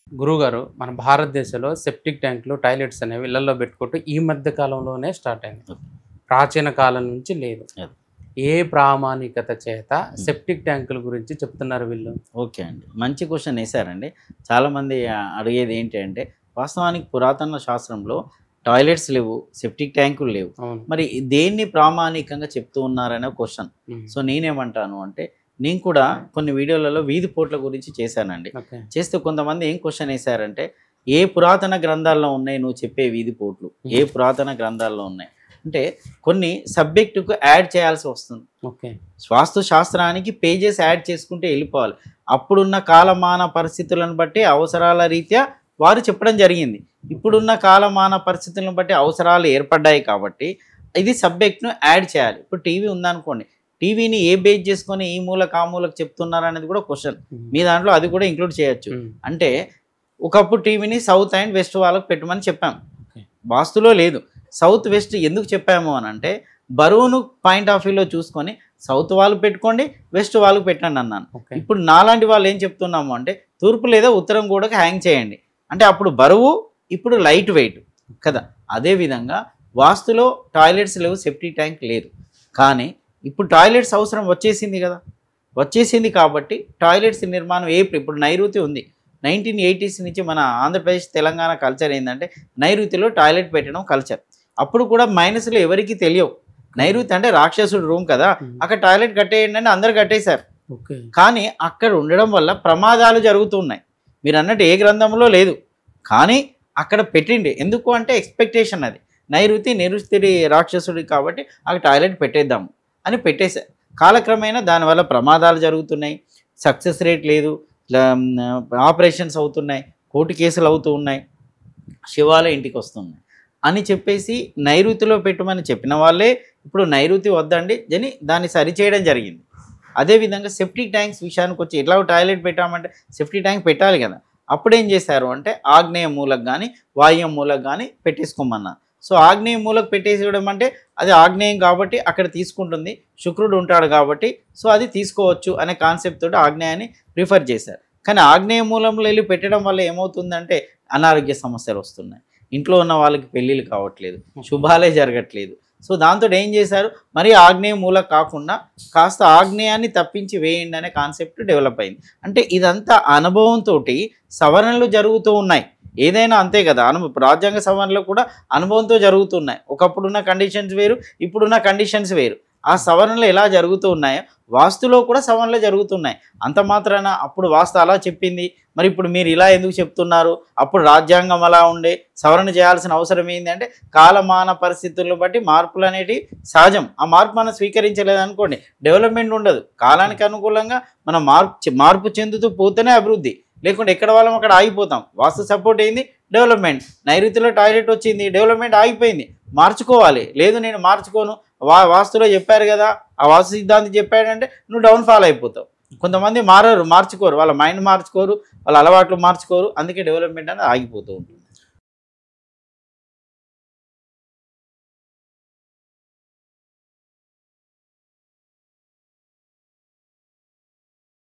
గురువుగారు మన భారతదేశంలో సెప్టిక్ ట్యాంకులు, టాయిలెట్స్ అనేవి ఇళ్లల్లో పెట్టుకుంటూ ఈ మధ్య కాలంలోనే స్టార్ట్ అయింది. ప్రాచీన కాలం నుంచి లేదు. ఏ ప్రామాణికత చేత సెప్టిక్ ట్యాంకుల గురించి చెప్తున్నారు వీళ్ళు? ఓకే అండి, మంచి క్వశ్చన్ వేశారండి. చాలామంది అడిగేది ఏంటి అంటే, వాస్తవానికి పురాతన శాస్త్రంలో టాయిలెట్స్ లేవు, సెప్టిక్ ట్యాంకులు లేవు, మరి దేన్ని ప్రామాణికంగా చెప్తూ ఉన్నారనే క్వశ్చన్. సో నేనేమంటాను అంటే, నేను కూడా కొన్ని వీడియోలలో వీధి పోట్ల గురించి చేశానండి. చేస్తే కొంతమంది ఏం క్వశ్చన్ వేశారంటే, ఏ పురాతన గ్రంథాల్లో ఉన్నాయి నువ్వు చెప్పే వీధి పోట్లు, ఏ పురాతన గ్రంథాల్లో ఉన్నాయి అంటే, కొన్ని సబ్జెక్టుకు యాడ్ చేయాల్సి వస్తుంది. వాస్తు శాస్త్రానికి పేజెస్ యాడ్ చేసుకుంటే వెళ్ళిపోవాలి. అప్పుడున్న కాలమాన పరిస్థితులను బట్టి అవసరాల రీత్యా వారు చెప్పడం జరిగింది. ఇప్పుడున్న కాలమాన పరిస్థితులను బట్టి అవసరాలు ఏర్పడ్డాయి కాబట్టి ఇది సబ్జెక్ట్ను యాడ్ చేయాలి. ఇప్పుడు టీవీ ఉందనుకోండి, టీవీని ఏ బేస్ చేసుకొని ఈ మూలకు ఆ మూలకు చెప్తున్నారు అనేది కూడా క్వశ్చన్. మీ దాంట్లో అది కూడా ఇంక్లూడ్ చేయొచ్చు. అంటే ఒకప్పుడు టీవీని సౌత్ అండ్ వెస్ట్ వాళ్ళకు పెట్టమని చెప్పాం, వాస్తులో లేదు. సౌత్ వెస్ట్ ఎందుకు చెప్పాము అని అంటే, బరువును పాయింట్ ఆఫ్ వ్యూలో చూసుకొని సౌత్ వాళ్ళు పెట్టుకోండి, వెస్ట్ వాళ్ళకు పెట్టండి అన్నాను. ఇప్పుడు నాలాంటి వాళ్ళు ఏం చెప్తున్నాము అంటే, తూర్పు లేదా ఉత్తరం కూడా హ్యాంగ్ చేయండి అంటే అప్పుడు బరువు, ఇప్పుడు లైట్ వెయిట్ కదా. అదేవిధంగా వాస్తులో టాయిలెట్స్ లేవు, సెప్టిక్ ట్యాంక్ లేదు, కానీ ఇప్పుడు టాయిలెట్స్ అవసరం వచ్చేసింది కదా. వచ్చేసింది కాబట్టి టాయిలెట్స్ నిర్మాణం ఇప్పుడు నైరుతి ఉంది. 1980s నుంచి మన ఆంధ్రప్రదేశ్ తెలంగాణ కల్చర్ ఏంటంటే, నైరుతిలో టాయిలెట్ పెట్టడం కల్చర్. అప్పుడు కూడా మైనస్లు ఎవరికి తెలియవు. నైరుతి అంటే రాక్షసుడు రూమ్ కదా, అక్కడ టాయిలెట్ కట్టేయండి అని అందరు కట్టేశారు. కానీ అక్కడ ఉండడం వల్ల ప్రమాదాలు జరుగుతున్నాయి. మీరు అన్నట్టు ఏ గ్రంథంలో లేదు, కానీ అక్కడ పెట్టిండి. ఎందుకు అంటే ఎక్స్పెక్టేషన్, అది నైరుతి రాక్షసుడి కాబట్టి అక్కడ టాయిలెట్ పెట్టేద్దాము అని పెట్టేశారు. కాలక్రమేణా దానివల్ల ప్రమాదాలు జరుగుతున్నాయి, సక్సెస్ రేట్ లేదు, ఆపరేషన్స్ అవుతున్నాయి, కోర్టు కేసులు అవుతూ ఉన్నాయి, శివాలయం ఇంటికి వస్తున్నాయి అని చెప్పేసి నైరుతిలో పెట్టమని చెప్పిన వాళ్ళే ఇప్పుడు నైరుతి వద్దండి అని దాన్ని సరిచేయడం జరిగింది. అదేవిధంగా సెప్టిక్ ట్యాంక్స్ విషయానికి వచ్చి, ఎట్లా టాయిలెట్ పెట్టామంటే సెప్టిక్ ట్యాంక్ పెట్టాలి కదా. అప్పుడేం చేశారు అంటే, ఆగ్నేయ మూలకు కానీ వాయువ్య మూలకు కానీ పెట్టేసుకోమన్నారు. సో ఆగ్నేయ మూలకు పెట్టేసేయడం అంటే అది ఆగ్నేయం కాబట్టి అక్కడ తీసుకుంటుంది, శుక్రుడు ఉంటాడు కాబట్టి సో అది తీసుకోవచ్చు అనే కాన్సెప్ట్ తోటి ఆగ్నేయాన్ని ప్రిఫర్ చేశారు. కానీ ఆగ్నేయ మూలంలో వెళ్ళి పెట్టడం వల్ల ఏమవుతుందంటే అనారోగ్య సమస్యలు వస్తున్నాయి, ఇంట్లో ఉన్న వాళ్ళకి పెళ్ళిళ్ళు కావట్లేదు, శుభాలే జరగట్లేదు. సో దాంతో ఏం చేశారు, మరి ఆగ్నేయ మూల కాకుండా కాస్త ఆగ్నేయాన్ని తప్పించి వేయండి అనే కాన్సెప్ట్ డెవలప్ అయింది. అంటే ఇదంతా అనుభవంతో సవరణలు జరుగుతూ ఉన్నాయి. ఏదైనా అంతే కదా, రాజ్యాంగ సవరణలు కూడా అనుభవంతో జరుగుతున్నాయి. ఒకప్పుడున్న కండిషన్స్ వేరు, ఇప్పుడున్న కండిషన్స్ వేరు. ఆ సవరణలు ఎలా జరుగుతూ ఉన్నాయో వాస్తులో కూడా సవరణలు జరుగుతున్నాయి. అంత మాత్రాన అప్పుడు వాస్తు అలా చెప్పింది, మరి ఇప్పుడు మీరు ఇలా ఎందుకు చెప్తున్నారు, అప్పుడు రాజ్యాంగం అలా ఉండే, సవరణ చేయాల్సిన అవసరం ఏంటి అంటే, కాలమాన పరిస్థితులను బట్టి మార్పులు అనేటివి సహజం. ఆ మార్పు మనం స్వీకరించలేదనుకోండి, డెవలప్మెంట్ ఉండదు. కాలానికి అనుకూలంగా మనం మార్పు చెందుతూ పోతేనే అభివృద్ధి, లేకుంటే ఎక్కడ వాళ్ళం అక్కడ ఆగిపోతాం. వాస్తు సపోర్ట్ అయింది, డెవలప్మెంట్. నైరుతిలో టాయిలెట్ వచ్చింది, డెవలప్మెంట్ ఆగిపోయింది. మార్చుకోవాలి. లేదు నేను మార్చుకోను, వాస్తులో చెప్పారు కదా, ఆ వాస్తు సిద్ధాంతం చెప్పాడంటే నువ్వు డౌన్ఫాల్ అయిపోతావు. కొంతమంది మార్చుకోరు, వాళ్ళ మైండ్ మార్చుకోరు, వాళ్ళ అలవాట్లు మార్చుకోరు, అందుకే డెవలప్మెంట్ అనేది ఆగిపోతూ ఉంటుంది.